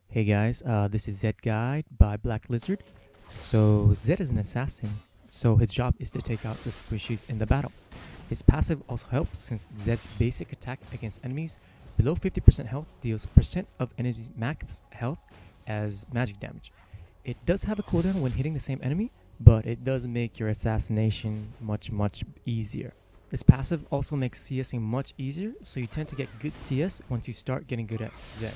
Hey guys, this is Zed Guide by Black Lizard. So Zed is an assassin, so his job is to take out the squishies in the battle. His passive also helps since Zed's basic attack against enemies below 50% health deals percent of enemies' max health as magic damage. It does have a cooldown when hitting the same enemy, but it does make your assassination much easier. This passive also makes CSing much easier, so you tend to get good CS once you start getting good at Zed.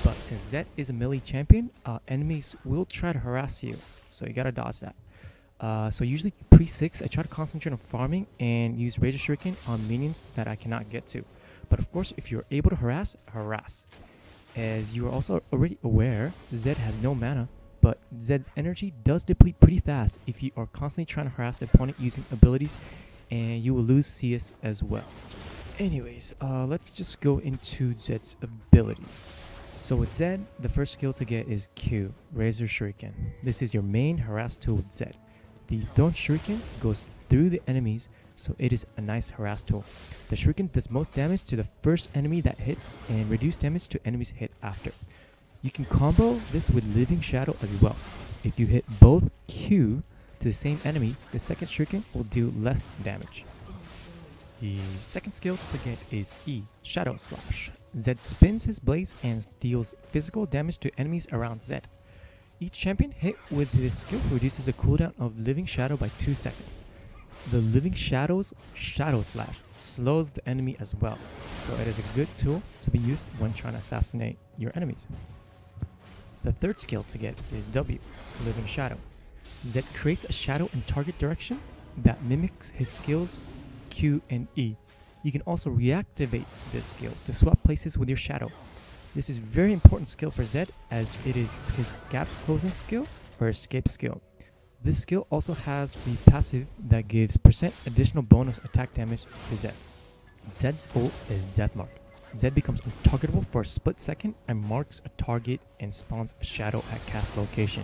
But since Zed is a melee champion, enemies will try to harass you, so you gotta dodge that. So usually pre-6, I try to concentrate on farming and use Razor Shuriken on minions that I cannot get to. But of course, if you're able to harass, harass. As you are also already aware, Zed has no mana, but Zed's energy does deplete pretty fast if you are constantly trying to harass the opponent using abilities, and you will lose CS as well. Anyways, let's just go into Zed's abilities. So with Zed, the first skill to get is Q, Razor Shuriken. This is your main harass tool with Zed. The Thorn Shuriken goes through the enemies, so it is a nice harass tool. The Shuriken does most damage to the first enemy that hits and reduce damage to enemies hit after. You can combo this with Living Shadow as well. If you hit both Q to the same enemy, the second Shuriken will do less damage. The second skill to get is E, Shadow Slash. Zed spins his blades and deals physical damage to enemies around Zed. Each champion hit with this skill reduces the cooldown of Living Shadow by 2 seconds. The Living Shadow's Shadow Slash slows the enemy as well, so it is a good tool to be used when trying to assassinate your enemies. The third skill to get is W, Living Shadow. Zed creates a shadow in target direction that mimics his skills Q and E. You can also reactivate this skill to swap places with your shadow. This is a very important skill for Zed as it is his gap closing skill or escape skill. This skill also has the passive that gives percent additional bonus attack damage to Zed. Zed's ult is Death Mark. Zed becomes untargetable for a split second and marks a target and spawns a shadow at cast location.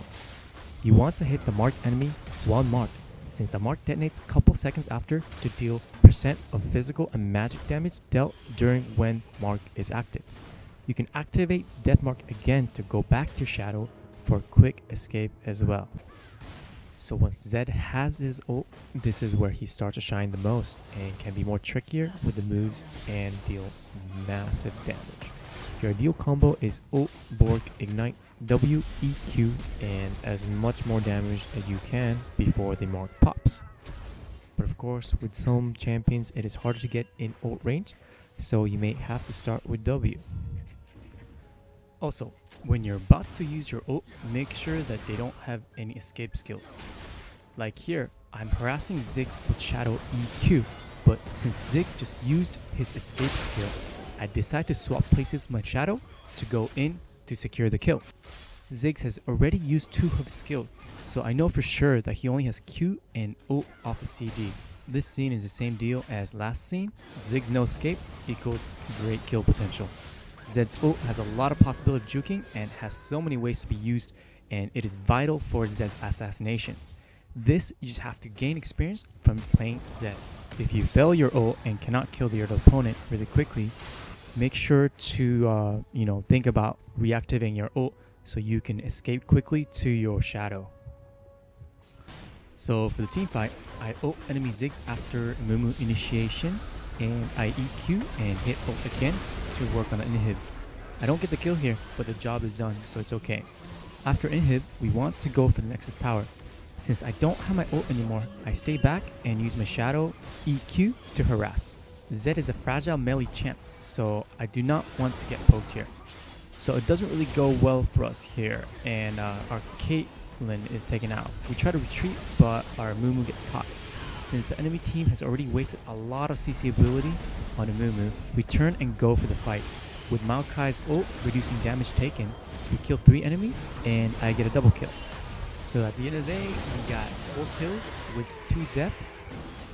You want to hit the marked enemy while marked, since the mark detonates a couple seconds after to deal percent of physical and magic damage dealt during when mark is active. You can activate Death Mark again to go back to Shadow for quick escape as well. So once Zed has his ult, this is where he starts to shine the most and can be more trickier with the moves and deal massive damage. Your ideal combo is ult, Bork, Ignite, W, E, Q, and as much more damage as you can before the mark pops. But of course, with some champions, it is harder to get in ult range, so you may have to start with W. Also, when you're about to use your ult, make sure that they don't have any escape skills. Like here, I'm harassing Ziggs with Shadow EQ, but since Ziggs just used his escape skill, I decide to swap places with my Shadow to go in to secure the kill. Ziggs has already used 2 of his skill, so I know for sure that he only has Q and ult off the CD. This scene is the same deal as last scene. Ziggs no escape equals great kill potential. Zed's ult has a lot of possibility of juking and has so many ways to be used, and it is vital for Zed's assassination. This you just have to gain experience from playing Zed. If you fail your ult and cannot kill the other opponent really quickly, make sure to think about reactivating your ult so you can escape quickly to your shadow. So for the team fight, I ult enemy Ziggs after Mumu initiation, and I EQ and hit ult again to work on the inhib. I don't get the kill here, but the job is done, so it's okay. After inhib, we want to go for the Nexus Tower. Since I don't have my ult anymore, I stay back and use my shadow EQ to harass. Zed is a fragile melee champ, so I do not want to get poked here. So it doesn't really go well for us here, and our Caitlyn is taken out. We try to retreat, but our Mumu gets caught. Since the enemy team has already wasted a lot of CC ability on a Mumu, we turn and go for the fight. With Maokai's ult reducing damage taken, we kill 3 enemies and I get a double kill. So at the end of the day, we got 4 kills with 2 deaths.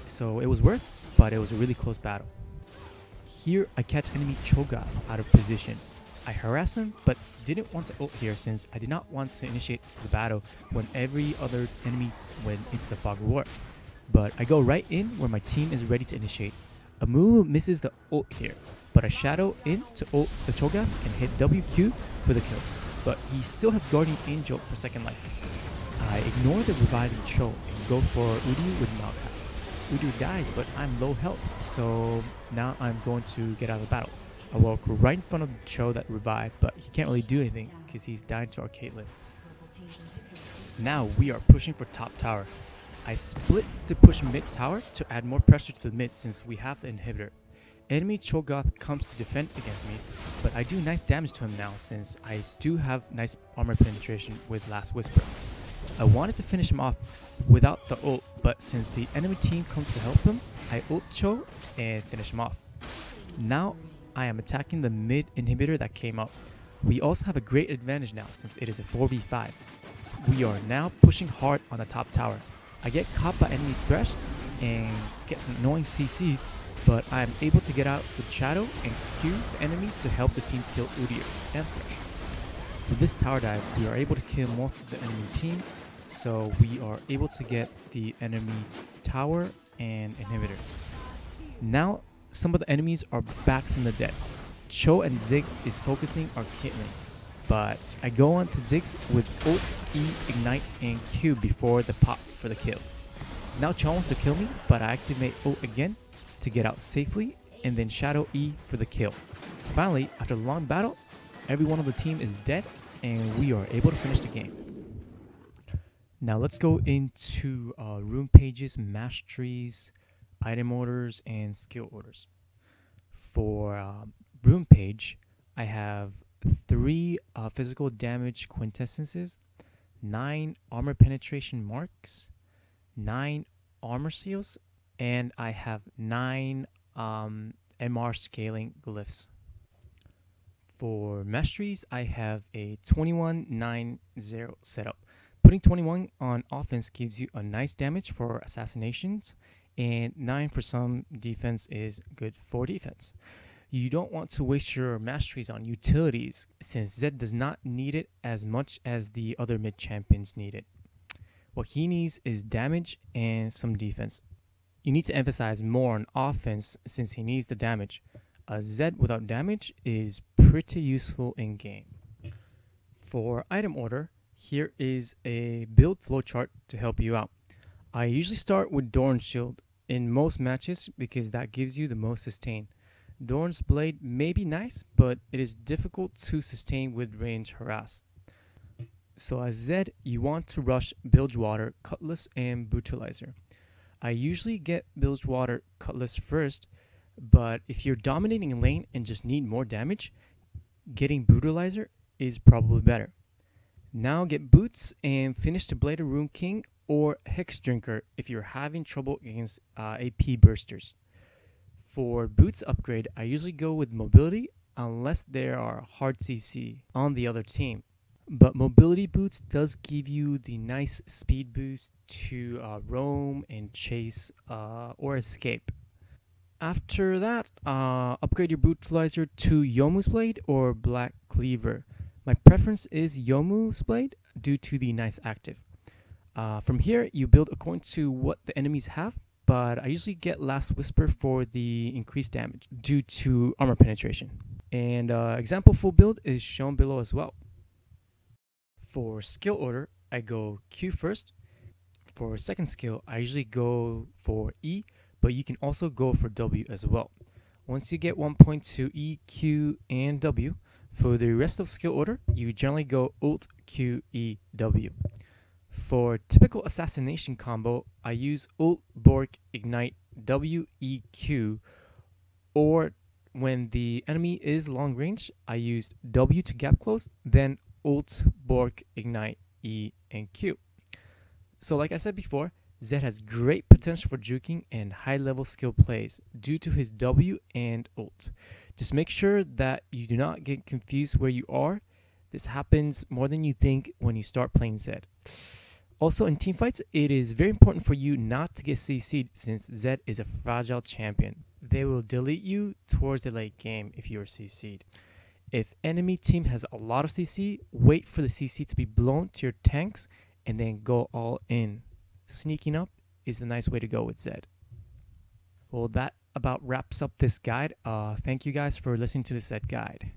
So it was worth, but it was a really close battle. Here I catch enemy Cho'Gath out of position. I harass him, but didn't want to ult here since I did not want to initiate the battle when every other enemy went into the fog of war. But I go right in where my team is ready to initiate. Amu misses the ult here, but I shadow in to ult the Cho'Gath and hit WQ for the kill. but he still has Guardian Angel for second life. I ignore the reviving Cho and go for Uryu with Maokai. Uryu dies, but I'm low health, so now I'm going to get out of the battle. I walk right in front of Cho that revived, but he can't really do anything because he's dying to our Caitlyn. Now we are pushing for top tower. I split to push mid tower to add more pressure to the mid since we have the inhibitor. Enemy Cho'Gath comes to defend against me, but I do nice damage to him now since I do have nice armor penetration with Last Whisper. I wanted to finish him off without the ult, but since the enemy team comes to help him, I ult Cho and finish him off. Now I am attacking the mid inhibitor that came up. We also have a great advantage now since it is a 4v5. We are now pushing hard on the top tower. I get caught by enemy Thresh and get some annoying CCs, but I am able to get out with Shadow and Q the enemy to help the team kill Udyr and Thresh. With this tower dive, we are able to kill most of the enemy team, so we are able to get the enemy tower and inhibitor. Now, some of the enemies are back from the dead. Cho and Ziggs is focusing our Caitlyn, but I go on to Ziggs with ult, E, ignite, and Q before the pop for the kill. Now Cho wants to kill me, but I activate ult again to get out safely, and then Shadow E for the kill. Finally, after a long battle, everyone on the team is dead, and we are able to finish the game. Now let's go into room pages, masteries, item orders, and skill orders. For room page, I have 3 physical damage quintessences, 9 armor penetration marks, 9 armor seals, and I have 9 MR scaling glyphs. For masteries, I have a 21-9-0 setup. Putting 21 on offense gives you a nice damage for assassinations, and 9 for some defense is good for defense. You don't want to waste your masteries on utilities since Zed does not need it as much as the other mid champions need it. What he needs is damage and some defense. You need to emphasize more on offense since he needs the damage. A Zed without damage is pretty useful in game. For item order, here is a build flowchart to help you out. I usually start with Doran's Shield in most matches because that gives you the most sustain. Doran's Blade may be nice, but it is difficult to sustain with range harass. So as Zed, you want to rush Bilgewater, Cutlass, and Brutalizer. I usually get Bilgewater, Cutlass first, but if you're dominating a lane and just need more damage, getting Brutalizer is probably better. Now get Boots and finish the Blade of Rune King or Hex Drinker if you're having trouble against AP bursters. For Boots upgrade, I usually go with Mobility unless there are hard CC on the other team. But Mobility Boots does give you the nice speed boost to roam and chase or escape. After that, upgrade your Brutalizer to Yomu's Blade or Black Cleaver. My preference is Yomu's Blade due to the nice active. From here, you build according to what the enemies have, but I usually get Last Whisper for the increased damage due to armor penetration. And example full build is shown below as well. For skill order, I go Q first. For second skill, I usually go for E, but you can also go for W as well. Once you get 1 point to E, Q, and W, for the rest of skill order, you generally go Ult, Q, E, W. For typical assassination combo, I use Ult, Bork, Ignite, W, E, Q, or when the enemy is long range, I use W to gap close, then Ult, Bork, Ignite, E, and Q. So like I said before, Zed has great potential for juking and high level skill plays due to his W and ult. Just make sure that you do not get confused where you are. This happens more than you think when you start playing Zed. Also in teamfights, it is very important for you not to get CC'd since Zed is a fragile champion. They will delete you towards the late game if you are CC'd. If enemy team has a lot of CC, wait for the CC to be blown to your tanks and then go all in. Sneaking up is a nice way to go with Zed. Well, that about wraps up this guide. Thank you guys for listening to this Zed guide.